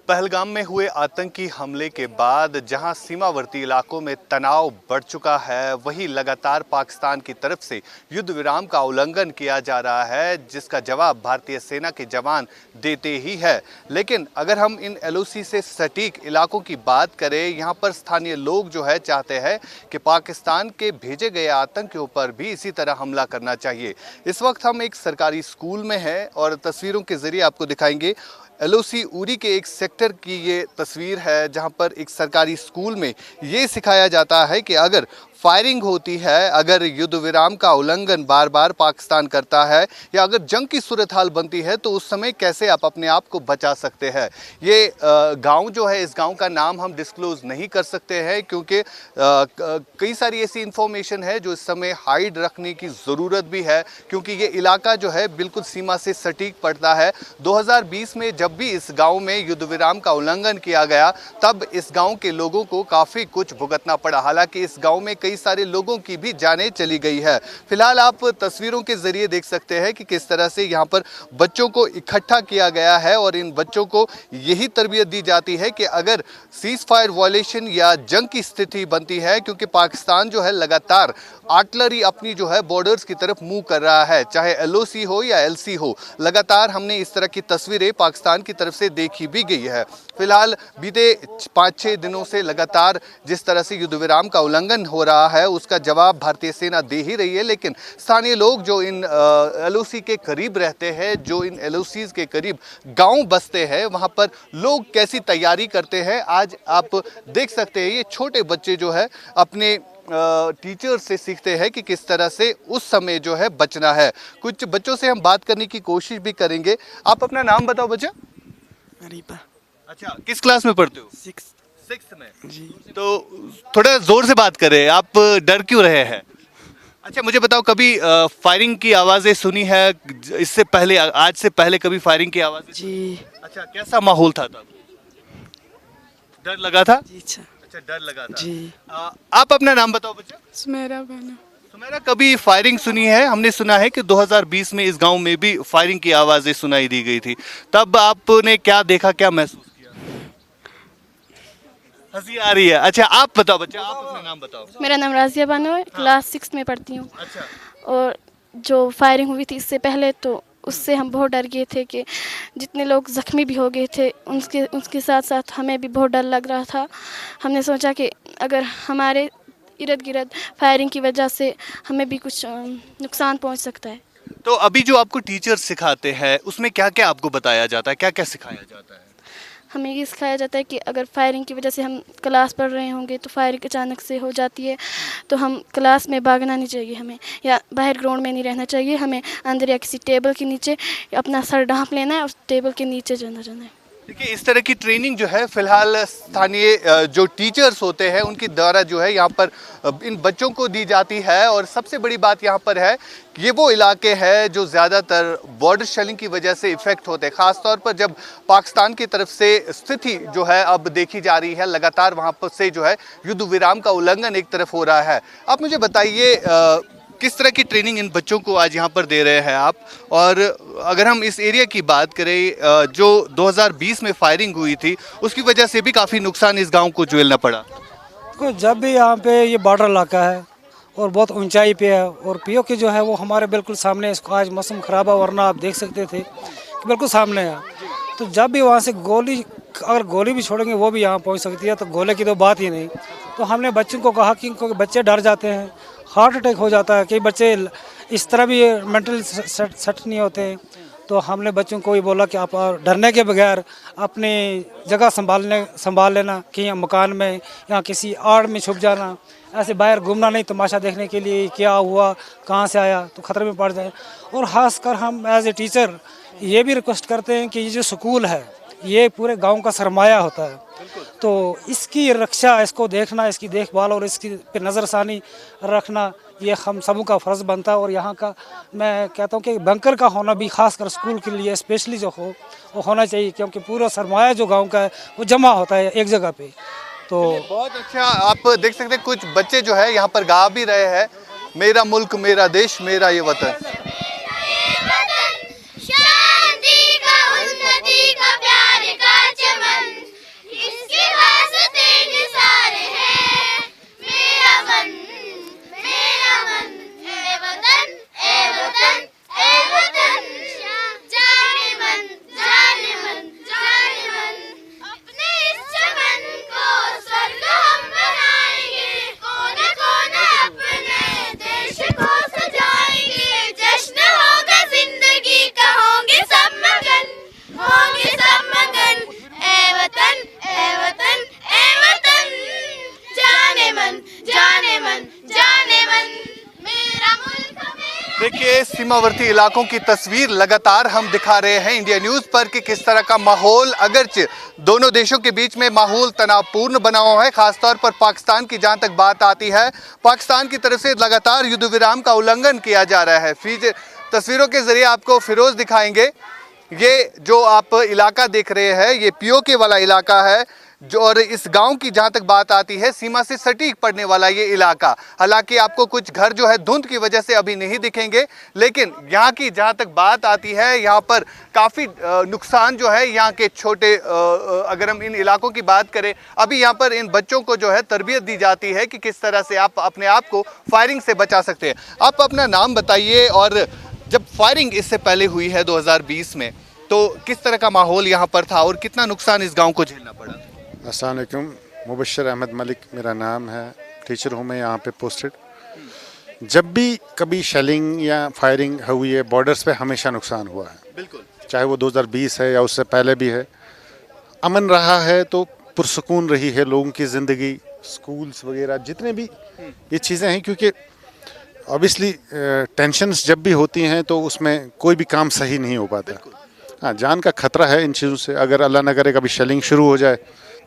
पहलगाम में हुए आतंकी हमले के बाद जहां सीमावर्ती इलाकों में तनाव बढ़ चुका है, वहीं लगातार पाकिस्तान की तरफ से युद्ध विराम का उल्लंघन किया जा रहा है, जिसका जवाब भारतीय सेना के जवान देते ही है। लेकिन अगर हम इन एलओसी से सटीक इलाकों की बात करें, यहां पर स्थानीय लोग जो है चाहते हैं कि पाकिस्तान के भेजे गए आतंकियों पर भी इसी तरह हमला करना चाहिए। इस वक्त हम एक सरकारी स्कूल में हैं और तस्वीरों के जरिए आपको दिखाएंगे। एलओसी उरी के एक सेक्टर की ये तस्वीर है, जहां पर एक सरकारी स्कूल में ये सिखाया जाता है कि अगर फायरिंग होती है, अगर युद्ध विराम का उल्लंघन बार बार पाकिस्तान करता है या अगर जंग की सूरत हाल बनती है, तो उस समय कैसे आप अपने आप को बचा सकते हैं। ये गांव जो है, इस गांव का नाम हम डिस्क्लोज नहीं कर सकते हैं क्योंकि कई सारी ऐसी इंफॉर्मेशन है जो इस समय हाइड रखने की ज़रूरत भी है, क्योंकि ये इलाका जो है बिल्कुल सीमा से सटीक पड़ता है। 2020 में जब भी इस गाँव में युद्ध विराम का उल्लंघन किया गया, तब इस गाँव के लोगों को काफ़ी कुछ भुगतना पड़ा। हालांकि इस गाँव में कई सारे लोगों की भी जानें चली गई है। फिलहाल आप तस्वीरों के जरिए देख सकते हैं कि किस तरह से यहाँ पर बच्चों को इकट्ठा किया गया है और इन बच्चों को यही तरबियत दी जाती है कि अगर सीज फायर वॉयलेशन या जंग की स्थिति बनती है, क्योंकि पाकिस्तान जो है लगातार आर्टिलरी अपनी जो है बॉर्डर्स की तरफ मूव कर रहा है, चाहे एलओसी हो या एलसी हो, लगातार हमने इस तरह की तस्वीरें पाकिस्तान की तरफ से देखी भी गई है। फिलहाल बीते 5-6 दिनों से लगातार जिस तरह से युद्ध विराम का उल्लंघन हो रहा है, उसका जवाब भारतीय सेना दे ही रही है। लेकिन स्थानीय लोग जो इन एलओसी के करीब रहते हैं, जो इन एलओसीज के करीब गांव बसते हैं, वहां पर लोग कैसी तैयारी करते हैं, आज आप देख सकते हैं। ये छोटे बच्चे जो है अपने टीचर से सीखते हैं कि किस तरह से उस समय जो है बचना है। कुछ बच्चों से हम बात करने की कोशिश भी करेंगे। आप अपना नाम बताओ बच्चा। अरीबा। अच्छा, किस क्लास में पढ़ते हो? 6th में जी। तो थोड़ा जोर से बात करें, आप डर क्यों रहे हैं? अच्छा, मुझे बताओ, कभी फायरिंग की आवाजें सुनी है इससे पहले, आज से पहले कभी फायरिंग की आवाजें? जी। अच्छा, कैसा माहौल था तब? डर लगा था? जी। अच्छा डर लगा था जी। आप अपना नाम बताओ बच्चा। सुमेरा बना। सुमेरा, कभी फायरिंग सुनी है? हमने सुना है कि 2020 में इस गांव में भी फायरिंग की आवाजें सुनाई दी गई थी, तब आपने क्या देखा, क्या महसूस किया? हंसी आ रही है। अच्छा, आप बताओ बच्चा, आप अपना नाम बताओ। मेरा नाम राजिया बानो है, क्लास 6 में पढ़ती हूँ। अच्छा। और जो फायरिंग हुई थी इससे पहले, तो उससे हम बहुत डर गए थे कि जितने लोग ज़ख्मी भी हो गए थे, उसके साथ साथ हमें भी बहुत डर लग रहा था। हमने सोचा कि अगर हमारे इर्द गिर्द फायरिंग की वजह से हमें भी कुछ नुकसान पहुंच सकता है। तो अभी जो आपको टीचर सिखाते हैं, उसमें क्या क्या आपको बताया जाता है, क्या क्या सिखाया जाता है? हमें ये सिखाया जाता है कि अगर फायरिंग की वजह से हम क्लास पढ़ रहे होंगे, तो फायरिंग अचानक से हो जाती है, तो हम क्लास में भागना नहीं चाहिए हमें, या बाहर ग्राउंड में नहीं रहना चाहिए। हमें अंदर या किसी टेबल के नीचे अपना सर ढाँप लेना है और टेबल के नीचे जाना है। देखिए, इस तरह की ट्रेनिंग जो है फिलहाल स्थानीय जो टीचर्स होते हैं उनके द्वारा जो है यहाँ पर इन बच्चों को दी जाती है। और सबसे बड़ी बात यहाँ पर है कि ये वो इलाके हैं जो ज़्यादातर बॉर्डर शेलिंग की वजह से इफ़ेक्ट होते हैं, ख़ासतौर पर जब पाकिस्तान की तरफ से स्थिति जो है अब देखी जा रही है, लगातार वहाँ पर से जो है युद्ध विराम का उल्लंघन एक तरफ हो रहा है। आप मुझे बताइए, किस तरह की ट्रेनिंग इन बच्चों को आज यहाँ पर दे रहे हैं आप? और अगर हम इस एरिया की बात करें, जो 2020 में फायरिंग हुई थी, उसकी वजह से भी काफ़ी नुकसान इस गांव को झेलना पड़ा। तो जब भी यहाँ पे ये बॉर्डर इलाका है और बहुत ऊंचाई पे है, और पीओके जो है वो हमारे बिल्कुल सामने, इसको आज मौसम ख़राब है, वरना आप देख सकते थे कि बिल्कुल सामने है। तो जब भी वहाँ से अगर गोली भी छोड़ेंगे वो भी यहाँ पहुँच सकती है, तो गोले की तो बात ही नहीं। तो हमने बच्चों को कहा कि क्योंकि बच्चे डर जाते हैं, हार्ट अटैक हो जाता है, कई बच्चे इस तरह भी मेंटल सेट नहीं होते। तो हमने बच्चों को ये बोला कि आप डरने के बगैर अपनी जगह संभाल लेना, कि यहाँ मकान में या किसी आड़ में छुप जाना, ऐसे बाहर घूमना नहीं तमाशा देखने के लिए क्या हुआ, कहाँ से आया, तो ख़तरे में पड़ जाए। और ख़ासकर हम एज ए टीचर ये भी रिक्वेस्ट करते हैं कि ये जो स्कूल है, ये पूरे गांव का सरमाया होता है, तो इसकी रक्षा, इसको देखना, इसकी देखभाल और इसकी पे नज़रसानी रखना, ये हम सबों का फ़र्ज़ बनता है। और यहाँ का मैं कहता हूँ कि बंकर का होना भी ख़ासकर स्कूल के लिए स्पेशली जो हो वो होना चाहिए, क्योंकि पूरा सरमाया जो गांव का है वो जमा होता है एक जगह पे। तो बहुत अच्छा, आप देख सकते हैं कुछ बच्चे जो है यहाँ पर गा भी रहे हैं, मेरा मुल्क मेरा देश मेरा ये वतन। शांति का, उन्नति का, प्यार का चमन। सीमावर्ती इलाकों की तस्वीर लगातार हम दिखा रहे हैं इंडिया न्यूज पर कि किस तरह का माहौल, अगरचे दोनों देशों के बीच में माहौल तनावपूर्ण बना हुआ है। खासतौर पर पाकिस्तान की जहां तक बात आती है, पाकिस्तान की तरफ से लगातार युद्ध विराम का उल्लंघन किया जा रहा है। तस्वीरों के जरिए आपको फिरोज दिखाएंगे। ये जो आप इलाका देख रहे हैं, ये पीओके वाला इलाका है जो, और इस गांव की जहां तक बात आती है, सीमा से सटीक पड़ने वाला ये इलाका। हालांकि आपको कुछ घर जो है धुंध की वजह से अभी नहीं दिखेंगे, लेकिन यहाँ की जहां तक बात आती है, यहाँ पर काफ़ी नुकसान जो है यहाँ के छोटे, अगर हम इन इलाकों की बात करें, अभी यहाँ पर इन बच्चों को जो है तरबियत दी जाती है कि किस तरह से आप अपने आप को फायरिंग से बचा सकते हैं। आप अपना नाम बताइए, और जब फायरिंग इससे पहले हुई है 2020 में, तो किस तरह का माहौल यहाँ पर था और कितना नुकसान इस गाँव को झेलना पड़ा? अस्सलाम वालेकुम, मुबश्शिर अहमद मलिक मेरा नाम है, टीचर हूँ मैं यहाँ पे पोस्टेड। जब भी कभी शेलिंग या फायरिंग हुई है बॉर्डर्स पे, हमेशा नुकसान हुआ है। बिल्कुल, चाहे वो 2020 है या उससे पहले भी है। अमन रहा है तो पुरसुकून रही है लोगों की ज़िंदगी, स्कूल्स वगैरह जितने भी ये चीज़ें हैं, क्योंकि ऑब्वियसली टेंशन्स जब भी होती हैं तो उसमें कोई भी काम सही नहीं हो पाता। हाँ, जान का खतरा है इन चीज़ों से। अगर अल्लाह न करे कभी शेलिंग शुरू हो जाए,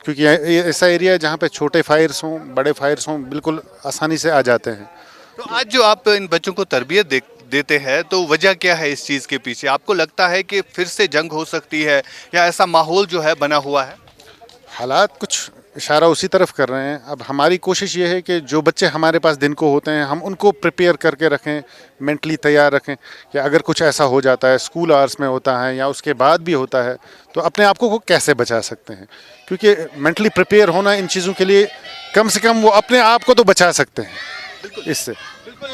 क्योंकि ये ऐसा एरिया है जहाँ पे छोटे फायर्स हों, बड़े फायर्स हों, बिल्कुल आसानी से आ जाते हैं। तो आज जो आप इन बच्चों को तरबियत देते हैं, तो वजह क्या है इस चीज़ के पीछे? आपको लगता है कि फिर से जंग हो सकती है या ऐसा माहौल जो है बना हुआ है? हालात कुछ इशारा उसी तरफ कर रहे हैं। अब हमारी कोशिश ये है कि जो बच्चे हमारे पास दिन को होते हैं, हम उनको प्रिपेयर करके रखें, मेंटली तैयार रखें कि अगर कुछ ऐसा हो जाता है, स्कूल आवर्स में होता है या उसके बाद भी होता है, तो अपने आप को कैसे बचा सकते हैं। क्योंकि मेंटली प्रिपेयर होना इन चीज़ों के लिए, कम से कम वो अपने आप को तो बचा सकते हैं इससे। बिल्कुल,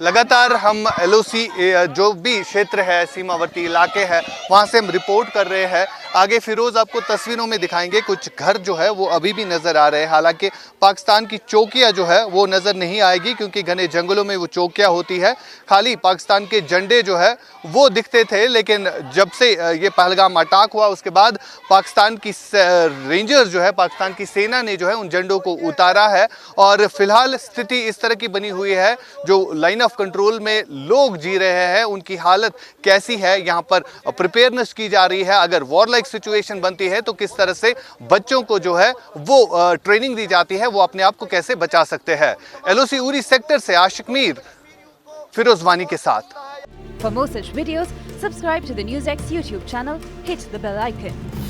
लगातार हम LOC जो भी क्षेत्र है, सीमावर्ती इलाके हैं, वहाँ से हम रिपोर्ट कर रहे हैं। आगे फिरोज आपको तस्वीरों में दिखाएंगे, कुछ घर जो है वो अभी भी नज़र आ रहे हैं। हालांकि पाकिस्तान की चौकियाँ जो है वो नज़र नहीं आएगी, क्योंकि घने जंगलों में वो चौकियाँ होती है। खाली पाकिस्तान के झंडे जो है वो दिखते थे, लेकिन जब से ये पहलगाम अटैक हुआ उसके बाद पाकिस्तान की रेंजर्स जो है, पाकिस्तान की सेना ने जो है उन झंडों को उतारा है। और फिलहाल स्थिति इस तरह की बनी हुई है, जो लाइन ऑफ कंट्रोल में लोग जी रहे हैं उनकी हालत कैसी है, यहाँ पर प्रिपेयरनेस की जा रही है। अगर वॉर लाइक सिचुएशन बनती है तो किस तरह से बच्चों को जो है वो ट्रेनिंग दी जाती है, वो अपने आप को कैसे बचा सकते हैं। LOC उरी सेक्टर से आशिक मीर, फिरोज वानी के साथ। For more such videos, subscribe to the NewsX YouTube channel, hit the bell icon.